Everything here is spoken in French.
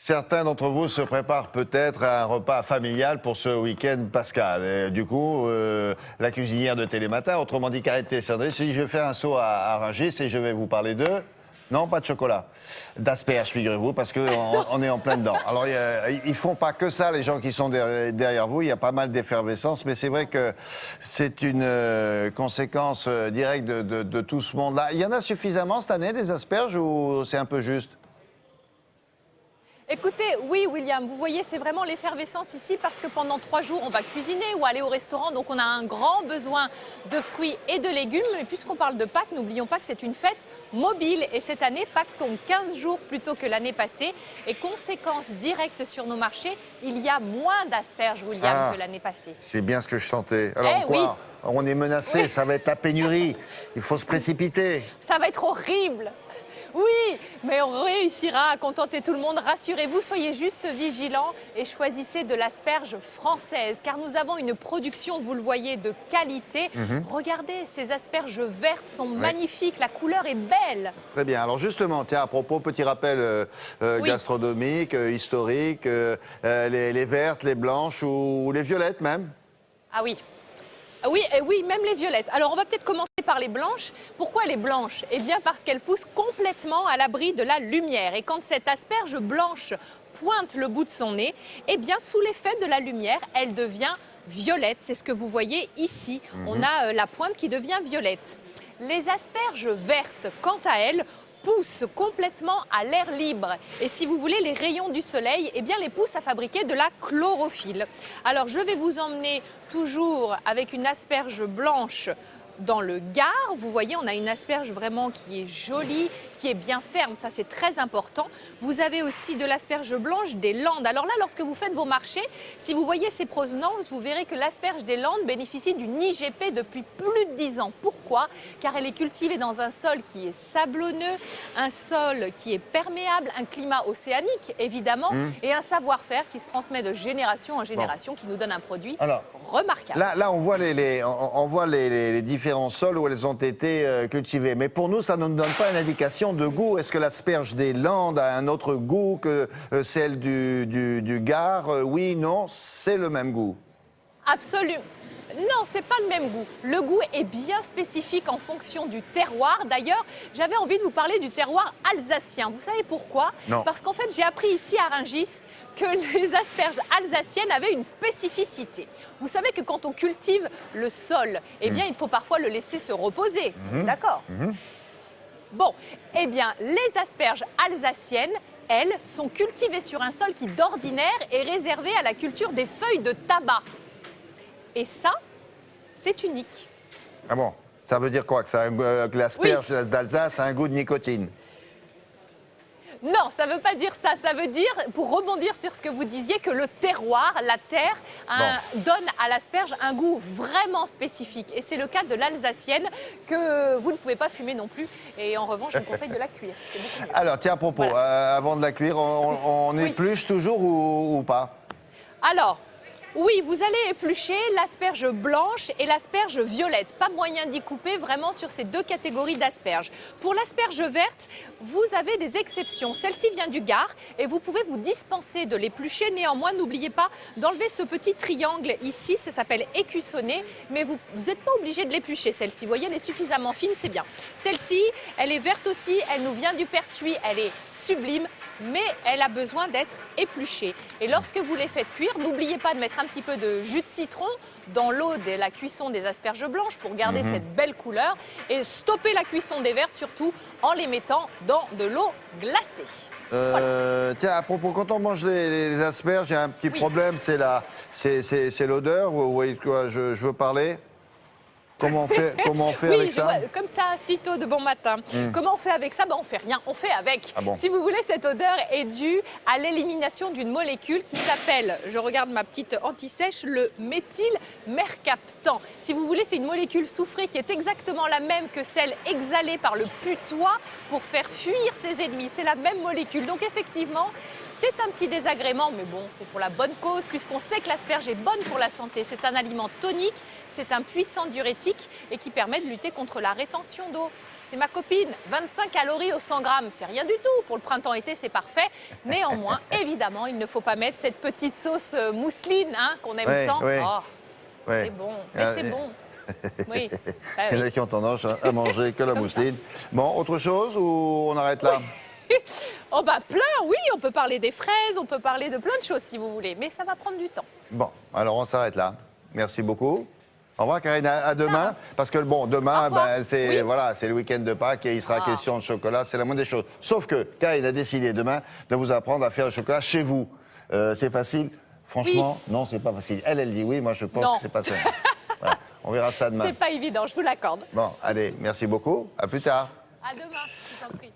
Certains d'entre vous se préparent peut-être à un repas familial pour ce week-end pascal. Et du coup, la cuisinière de Télématin, autrement dit Karine Sandrine, se dit je vais faire un saut à Rungis et je vais vous parler de... Non, pas de chocolat. D'asperges, figurez-vous, parce qu'on est en plein dedans. Alors, ils font pas que ça, les gens qui sont derrière vous. Il y a pas mal d'effervescence, mais c'est vrai que c'est une conséquence directe de tout ce monde-là. Il y en a suffisamment cette année, des asperges, ou c'est un peu juste ? Écoutez, oui William, vous voyez, c'est vraiment l'effervescence ici parce que pendant 3 jours, on va cuisiner ou aller au restaurant. Donc on a un grand besoin de fruits et de légumes. Et puisqu'on parle de Pâques, n'oublions pas que c'est une fête mobile. Et cette année, Pâques tombe 15 jours plus tôt que l'année passée. Et conséquence directe sur nos marchés, il y a moins d'asperges, William, que l'année passée. C'est bien ce que je sentais. Alors quoi, oui. On est menacé, Oui. Ça va être la pénurie. Il faut se précipiter. Ça va être horrible. Oui, mais on réussira à contenter tout le monde. Rassurez-vous, soyez juste vigilants et choisissez de l'asperge française, car nous avons une production, vous le voyez, de qualité. Regardez, ces asperges vertes sont magnifiques, la couleur est belle. Très bien. Alors justement, tiens, à propos, petit rappel gastronomique, historique, les vertes, les blanches ou les violettes même. Ah oui. Oui, et oui, même les violettes. Alors, on va peut-être commencer par les blanches. Pourquoi les blanches? Eh bien, parce qu'elles poussent complètement à l'abri de la lumière. Et quand cette asperge blanche pointe le bout de son nez, eh bien, sous l'effet de la lumière, elle devient violette. C'est ce que vous voyez ici. On a la pointe qui devient violette. Les asperges vertes, quant à elles, poussent complètement à l'air libre. Et si vous voulez, les rayons du soleil, eh bien, les poussent à fabriquer de la chlorophylle. Alors, je vais vous emmener toujours avec une asperge blanche dans le Gard. Vous voyez, on a une asperge vraiment qui est jolie, qui est bien ferme, ça c'est très important. Vous avez aussi de l'asperge blanche des Landes. Alors là, lorsque vous faites vos marchés, si vous voyez ces provenances, vous verrez que l'asperge des Landes bénéficie d'une IGP depuis plus de 10 ans. Pourquoi? Car elle est cultivée dans un sol qui est sablonneux, un sol qui est perméable, un climat océanique évidemment, et un savoir-faire qui se transmet de génération en génération, qui nous donne un produit remarquable. Là, on voit on voit les différents sols où elles ont été cultivées. Mais pour nous, ça ne nous donne pas une indication de goût. Est-ce que l'asperge des Landes a un autre goût que celle du Gard? Oui, non, c'est le même goût. Absolument. Non, c'est pas le même goût. Le goût est bien spécifique en fonction du terroir. D'ailleurs, j'avais envie de vous parler du terroir alsacien. Vous savez pourquoi? Non. Parce qu'en fait, j'ai appris ici à Rungis que les asperges alsaciennes avaient une spécificité. Vous savez que quand on cultive le sol, eh bien, il faut parfois le laisser se reposer. D'accord? Bon, eh bien, les asperges alsaciennes, elles, sont cultivées sur un sol qui, d'ordinaire, est réservé à la culture des feuilles de tabac. Et ça, c'est unique. Ah bon? Ça veut dire quoi? Que l'asperge d'Alsace a un goût de nicotine? Non, ça ne veut pas dire ça. Ça veut dire, pour rebondir sur ce que vous disiez, que le terroir, la terre, donne à l'asperge un goût vraiment spécifique. Et c'est le cas de l'alsacienne que vous ne pouvez pas fumer non plus. Et en revanche, je vous conseille de la cuire. Alors, tiens, à propos, avant de la cuire, on épluche toujours ou pas? Alors, oui, vous allez éplucher l'asperge blanche et l'asperge violette. Pas moyen d'y couper vraiment sur ces deux catégories d'asperges. Pour l'asperge verte, vous avez des exceptions. Celle-ci vient du Gard et vous pouvez vous dispenser de l'éplucher. Néanmoins, n'oubliez pas d'enlever ce petit triangle ici. Ça s'appelle écussonné, mais vous n'êtes pas obligé de l'éplucher, celle-ci. Vous voyez, elle est suffisamment fine, c'est bien. Celle-ci, elle est verte aussi. Elle nous vient du Pertuis. Elle est sublime, mais elle a besoin d'être épluchée. Et lorsque vous les faites cuire, n'oubliez pas de mettre un petit peu de jus de citron dans l'eau de la cuisson des asperges blanches pour garder cette belle couleur et stopper la cuisson des vertes surtout en les mettant dans de l'eau glacée. Voilà. Tiens, à propos, quand on mange les asperges, il y a un petit problème, c'est l'odeur. Vous voyez de quoi je veux parler? Comment on fait avec ça? Comme ça, sitôt de bon matin. Comment on fait avec ça? On fait rien, on fait avec. Ah bon? Si vous voulez, cette odeur est due à l'élimination d'une molécule qui s'appelle, je regarde ma petite anti-sèche, le méthylmercaptan. Si vous voulez, c'est une molécule soufrée qui est exactement la même que celle exhalée par le putois pour faire fuir ses ennemis. C'est la même molécule. Donc effectivement, c'est un petit désagrément, mais bon, c'est pour la bonne cause, puisqu'on sait que l'asperge est bonne pour la santé. C'est un aliment tonique, c'est un puissant diurétique et qui permet de lutter contre la rétention d'eau. c'est ma copine. 25 calories au 100 grammes, c'est rien du tout. Pour le printemps-été, c'est parfait. Néanmoins, évidemment, il ne faut pas mettre cette petite sauce mousseline hein, qu'on aime Ouais, tant. ouais. Oh, Ouais. c'est bon, mais c'est bon. Oui. Ah Il y en oui. a qui ont tendance à manger que la mousseline. Bon, autre chose ou on arrête là? Oh bah plein, oui, on peut parler des fraises, on peut parler de plein de choses si vous voulez, mais ça va prendre du temps. Bon, alors on s'arrête là. Merci beaucoup. Au revoir Karine, à demain. Parce que bon, demain, Au revoir. ben, c'est Oui. voilà, c'est le week-end de Pâques et il sera Ah. question de chocolat, c'est la moindre des choses. Sauf que Karine a décidé demain de vous apprendre à faire le chocolat chez vous. C'est facile? Franchement, non, c'est pas facile. Elle dit oui, moi je pense Non. que c'est pas ça. Voilà, on verra ça demain. C'est pas évident, je vous l'accorde. Bon, allez, merci beaucoup. À plus tard. À demain, je vous en prie.